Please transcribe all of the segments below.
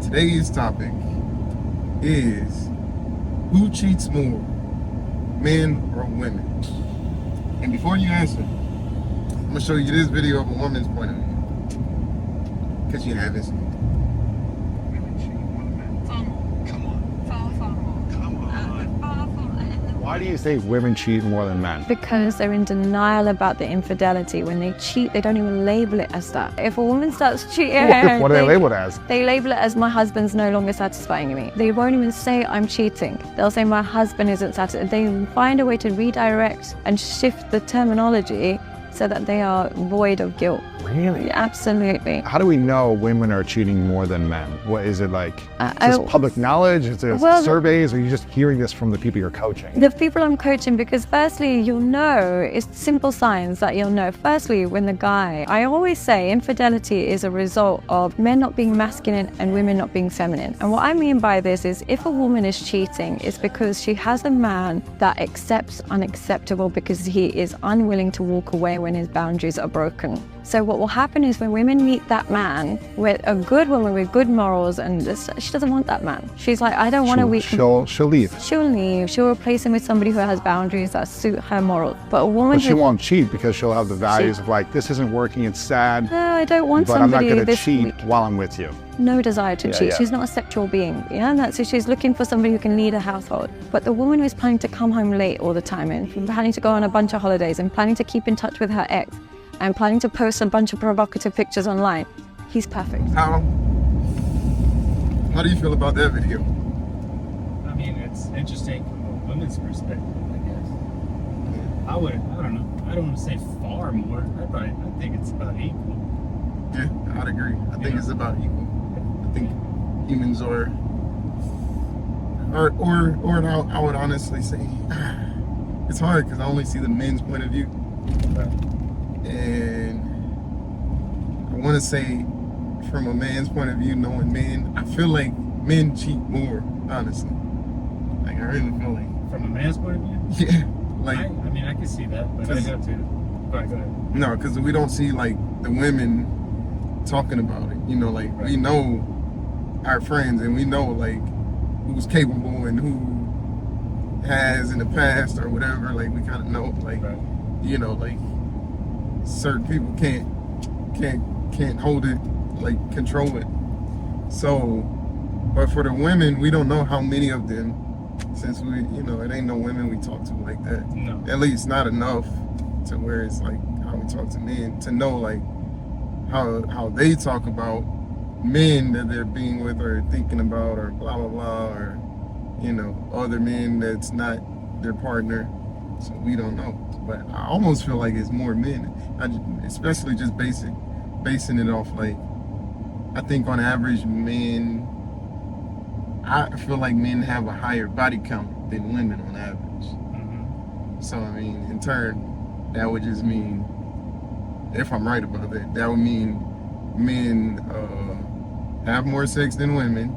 And today's topic is who cheats more, men or women? And before you answer, I'm gonna show you this video of a woman's point of view, because you haven't seen it. Why do you say women cheat more than men? Because they're in denial about the infidelity. When they cheat, they don't even label it as that. If a woman starts cheating, What do they label it as? They label it as my husband's no longer satisfying me. They won't even say I'm cheating. They'll say my husband isn't satisfied. They find a way to redirect and shift the terminology so that they are void of guilt. Really? Absolutely. How do we know women are cheating more than men? What is it like? Is this public knowledge? Is it surveys? Or are you just hearing this from the people you're coaching? The people I'm coaching, because firstly, you'll know, it's simple signs that you'll know. Firstly, when the guy, I always say infidelity is a result of men not being masculine and women not being feminine. And what I mean by this is if a woman is cheating, it's because she has a man that accepts unacceptable because he is unwilling to walk away when his boundaries are broken. So what will happen is when women meet that man with a good woman with good morals, and she doesn't want that man. She's like, I don't want a weak. She'll leave. She'll leave. She'll replace him with somebody who has boundaries that suit her morals. But a woman. But she won't cheat because she'll have the values of like, this isn't working. It's sad. No, I don't want but I'm not somebody going to this cheat weak. while I'm with you. No desire to cheat. Yeah. She's not a sexual being. Yeah, and that's she's looking for somebody who can lead a household. But the woman who's planning to come home late all the time and planning to go on a bunch of holidays and planning to keep in touch with her ex and planning to post a bunch of provocative pictures online, he's perfect. How do you feel about that video? I mean, it's interesting from a woman's perspective, I guess. I don't know. I don't want to say far more. I think it's about equal. Yeah, I'd agree. I think it's about equal. I think humans are, or I would honestly say, it's hard because I only see the men's point of view. And I want to say, from a man's point of view, knowing men, I feel like men cheat more, honestly. Like, I really feel like. From a man's point of view? Yeah. Like, I mean, I can see that, but I have to. Go ahead. No, because we don't see, like, the women talking about it. You know, like, we know our friends and we know, like, who's capable and who has in the past or whatever. Like, we kind of know, like, you know, like, certain people can't hold it, like control it. So, but for the women, we don't know how many of them, since we, you know, it ain't no women we talk to like that. No. At least not enough to where it's like how we talk to men, to know like how they talk about men that they're being with or thinking about or blah blah blah, or you know, other men that's not their partner. So we don't know. But I almost feel like it's more men, especially just basing it off like, I think on average men, I feel like men have a higher body count than women on average. Mm-hmm. So I mean, in turn, that would just mean, if I'm right about that, that would mean men have more sex than women,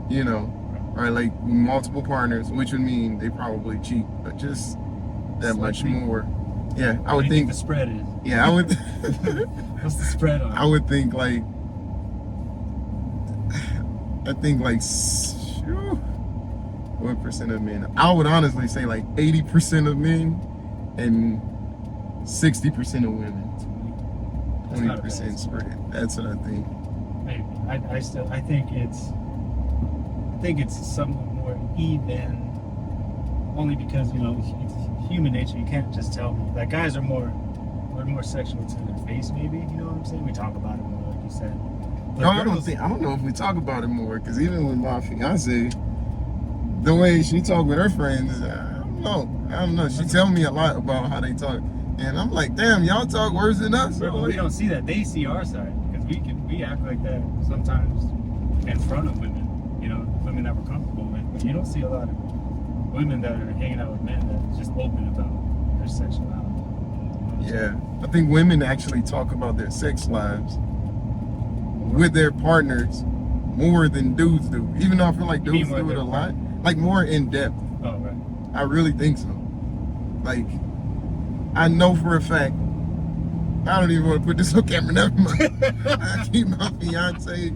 you know, or like multiple partners, which would mean they probably cheat, but just that much more. Yeah, I would think the spread is. Yeah, I would. What's the spread on? I would think like. What percent of men? I would honestly say like 80% of men and 60% of women. 20% spread. That's what I think. Maybe. I think it's somewhat more even. Only because, you know, it's human nature. You can't just tell me that guys are more sexual to their face. Maybe, you know what I'm saying? We talk about it more, like you said. But No, I don't know if we talk about it more, because even with my fiance, the way she talk with her friends, I don't know. She tell me a lot about how they talk, and I'm like, damn, y'all talk worse than us. Well, we don't see that. They see our side, because we act like that sometimes in front of women. You know, women that we're comfortable with. But you don't see a lot of women that are hanging out with men that are just open about their sexuality. Yeah, I think women actually talk about their sex lives with their partners more than dudes do. Even though I feel like dudes do it a lot, like more in depth. Oh, right. I really think so. Like, I know for a fact, I don't even want to put this on camera, never mind. I keep my fiance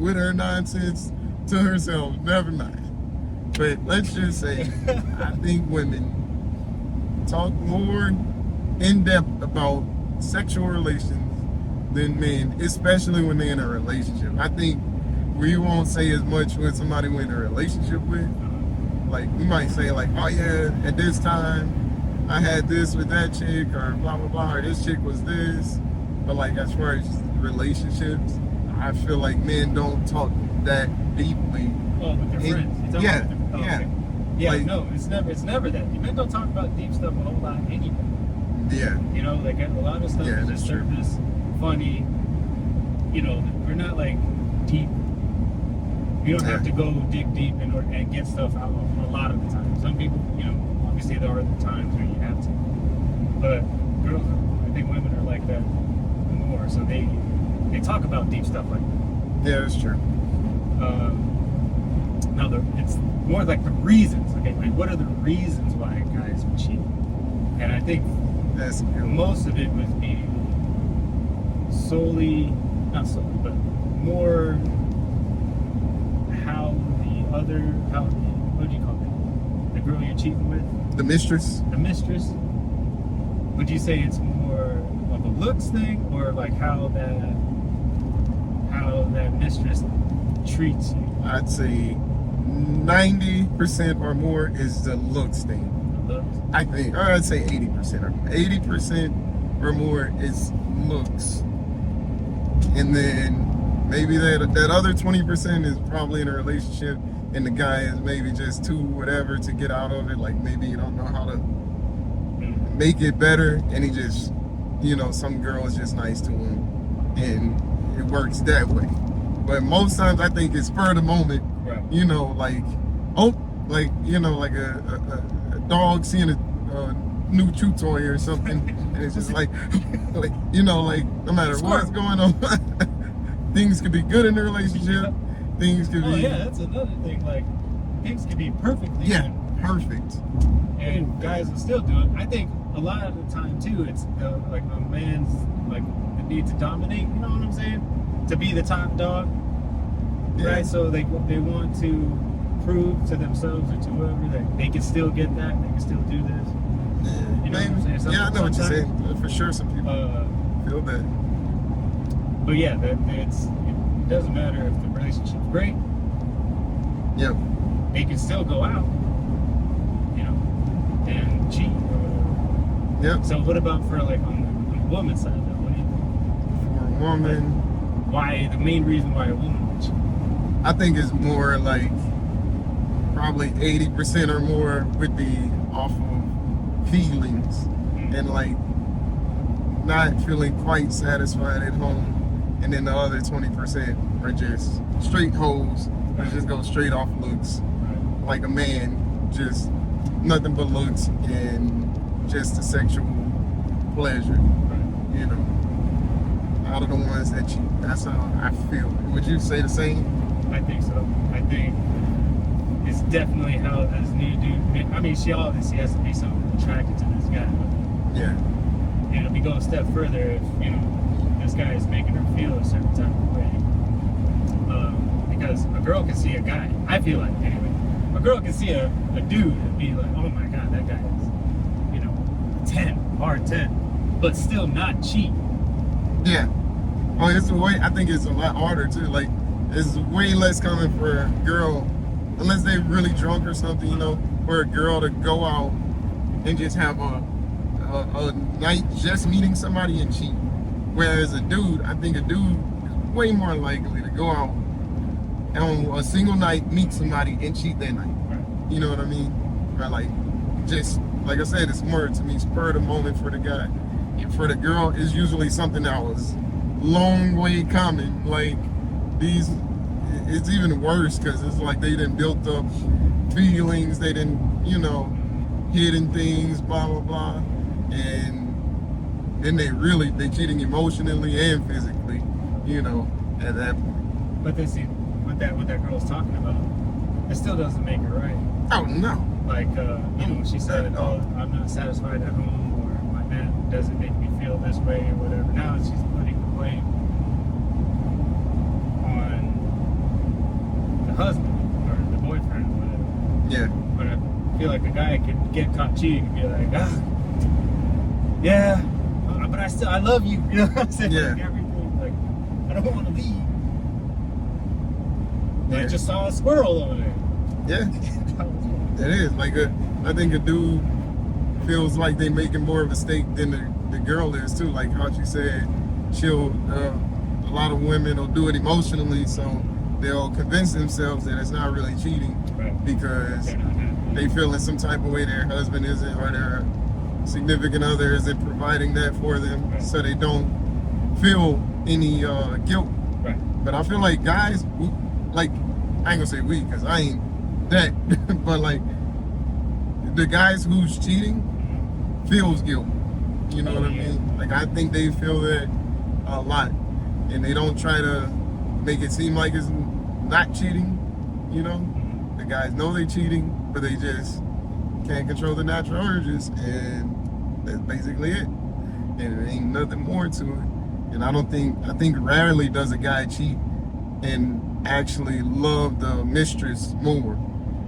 with her nonsense to herself. Never mind. But let's just say, I think women talk more in depth about sexual relations than men, especially when they're in a relationship. I think we won't say as much with somebody we're in a relationship with. Like, we might say like, oh yeah, at this time I had this with that chick, or blah blah blah, or this chick was this. But like, as far as relationships, I feel like men don't talk that deeply. Oh, with their friends. Yeah, yeah. Okay. Yeah, like, no, it's never that. Men don't talk about deep stuff a whole lot anyway. Yeah. You know, like a lot of stuff is just surface, funny. You know, we're not like deep. You don't have to go dig deep in order and get stuff out a lot of the time. Some people, you know, obviously there are the times where you have to. But girls, I think women are like that more. So they talk about deep stuff like that. Yeah, that's true. Now, it's more like the reasons. Okay, like what are the reasons why guys would cheat? And I think that's good. Most of it would be not solely, but more what do you call it? The girl you're cheating with? The mistress? The mistress? Would you say it's more of a looks thing, or like how that mistress treats you? I'd say 90% or more is the looks thing. The looks? I think, or I'd say 80% or 80% or more is looks. And then maybe that other 20% is probably in a relationship, and the guy is maybe just too whatever to get out of it. Like, maybe you don't know how to make it better, and he just, you know, some girl is just nice to him, and it works that way. But most times I think it's spur of the moment. Right. You know, like, like a dog seeing a new chew toy or something, and it's just like you know, like no matter what's going on, things could be good in the relationship. Things could be. Oh yeah, that's another thing. Like, things could be perfectly. Yeah, good. perfect. And guys will still do it. I think a lot of the time too, it's like a man's like the need to dominate. You know what I'm saying? To be the top dog. Yeah. Right. So they want to prove to themselves or to whoever that they can still get that. They can still do this. Yeah, you know what I'm saying? Yeah, I know what you're saying. For sure, some people feel that. But yeah, it doesn't matter if the relationship's great. Yep. They can still go out, you know, and cheat or whatever. Yep. So what about for like on the woman's side though? What do you think? For a woman, why the main reason why a woman would cheat? I think it's more like probably 80% or more would be off of feelings and like not feeling quite satisfied at home, and then the other 20% are just straight hoes or just go straight off looks. Right. Like a man, just nothing but looks and just a sexual pleasure. Right. You know, out of the ones that cheat, that's how I feel. Would you say the same? I think so. I think it's definitely how this new dude. I mean, she obviously has to be something attracted to this guy. But, Yeah. and if we go a step further, if you know this guy is making her feel a certain type of way, because a girl can see a guy. I feel like anyway, a girl can see a dude and be like, oh my god, that guy is, you know, 10, hard 10, but still not cheat. Yeah. Oh, it's way. I think it's a lot harder too. Like, it's way less common for a girl, unless they're really drunk or something, you know, for a girl to go out and just have a night just meeting somebody and cheat. Whereas a dude, I think a dude is way more likely to go out on a single night, meet somebody and cheat that night. Right. You know what I mean? Or like, just like I said, it's more to me spur of the moment for the guy. And for the girl, it's usually something that was long way coming. Like it's even worse because it's like they didn't built up feelings, they didn't, you know, hidden things, blah blah blah, and then they cheating emotionally and physically, you know, at that point. But they see what that girl's talking about, it still doesn't make it right. Oh no. Like you know, she said, "Oh, I'm not satisfied at home," or "My man doesn't make me feel this way," or whatever. Now she's putting the blame on the husband or the boyfriend or whatever. Yeah. But I feel like a guy can get caught cheating and be like, yeah, but I love you. You know what I'm saying? Yeah. Like everything, like, I don't want to leave. But I just saw a squirrel over there. Yeah. It is. Like, I think a dude feels like they making more of a stake than the girl is, too. Like how she said, a lot of women will do it emotionally, so they'll convince themselves that it's not really cheating because they feel in some type of way their husband isn't, or their significant other isn't providing that for them, so they don't feel any guilt. But I feel like guys, like, I ain't gonna say we, because I ain't that, but like, the guys who's cheating feels guilt. You know what I mean? Like, I think they feel that a lot, and they don't try to make it seem like it's not cheating. You know, the guys know they cheating, but they just can't control the natural urges, and that's basically it. And it ain't nothing more to it. And I think rarely does a guy cheat and actually love the mistress more.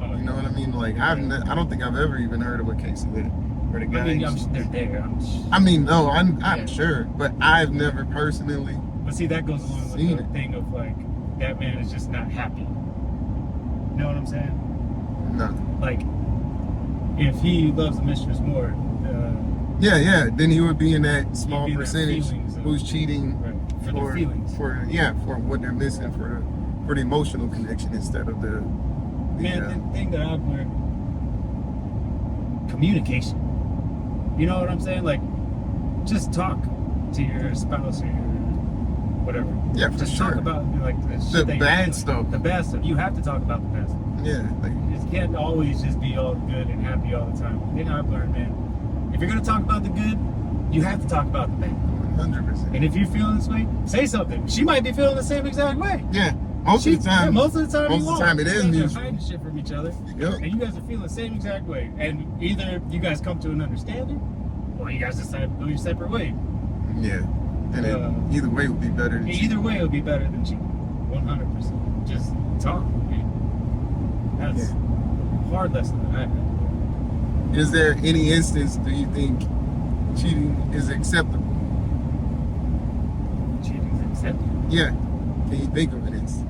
You know what I mean? Like, I don't think I've ever even heard of a case of it where the guy. They're there. I'm sure, but I've never personally. But see, that goes along with the thing of like, that man is just not happy. You know what I'm saying? No. Like, if he loves the mistress more. Then he would be in that small percentage who's cheating for their feelings. For what they're missing for the emotional connection instead of the thing that I've learned, communication. You know what I'm saying? Like, just talk to your spouse or your whatever. Yeah, for just sure. Talk about like the bad stuff. The bad stuff. You have to talk about the bad stuff. Yeah, like, you can't always just be all good and happy all the time. Then I've learned, man, if you're gonna talk about the good, you have to talk about the bad. 100%. And if you're feeling this way, say something. She might be feeling the same exact way. Yeah. Most of the time it is mutual. You're hiding shit from each other, and you guys are feeling the same exact way. And either you guys come to an understanding, or you guys decide to go your separate way. Yeah, and either way would be better than cheating. Either way would be better than cheating. 100%. Just talk. That's a hard lesson that I've had. Is there any instance, do you think, cheating is acceptable? Cheating is acceptable? Yeah. Can you think of an instance?